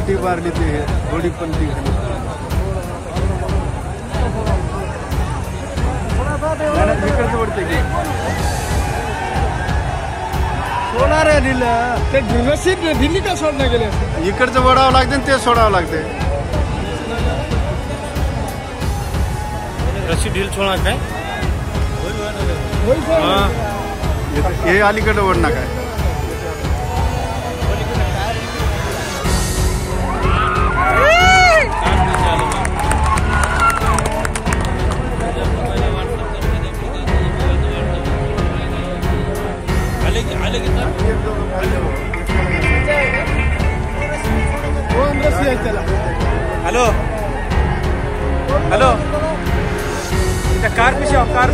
पलटी मारली ते थोडी पलटी झाली इकडचं पडते की सोडणार आहे दिलं ते रशीद दिल्ली का सोडणं गेले इकडचं वडावं लागते ते सोडावं लागते रशीद ढील सोडणार काय हे अलीकडे ओढणार काय हॅलो हॅलो त्या कार पिशी कार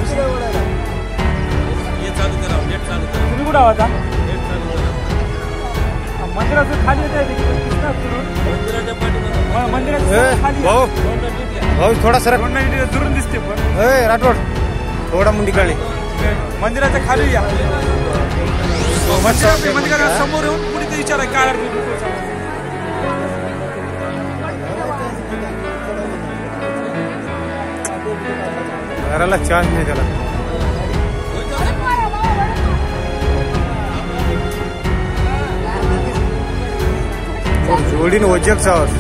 चालू करा नेट चालू करा तुम्ही कुठं आहात नेट चालू करा मंदिराचं खाली येत आहे मंदिराच्या खाली भाऊ थोडा सरक दुरून दिसते पण राठोड थोडा मुंडी काढली मंदिराच्या खाली या मंदिराच्या समोर येऊन कुणी ते विचार आहे काय घराला चान्स नाही त्याला जोडीने वजक सावस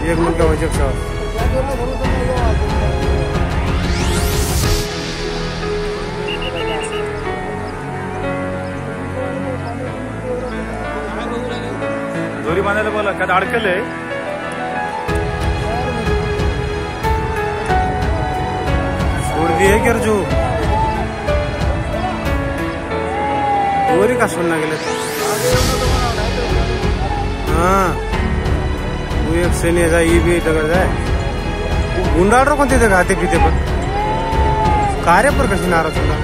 एक मुलगा वजक सावस दोरी बांधायला बोला का अडकलंय है क्या जो दोरी का सुनना गेले हाँ वो एक सेने जा ये भी टगर जाए गुंडाळ कोणते ते खाते पिते पण कार्य पर कशी नाराज होला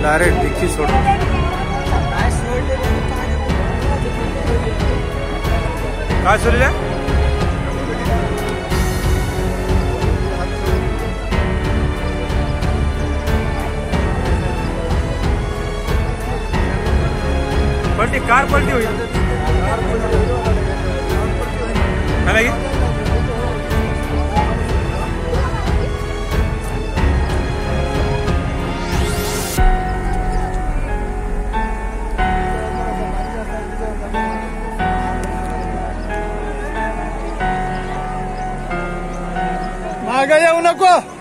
डायरेक्ट डिक्की सोड काय सोडले पलटी कार पलटी हुई मागे येऊ नको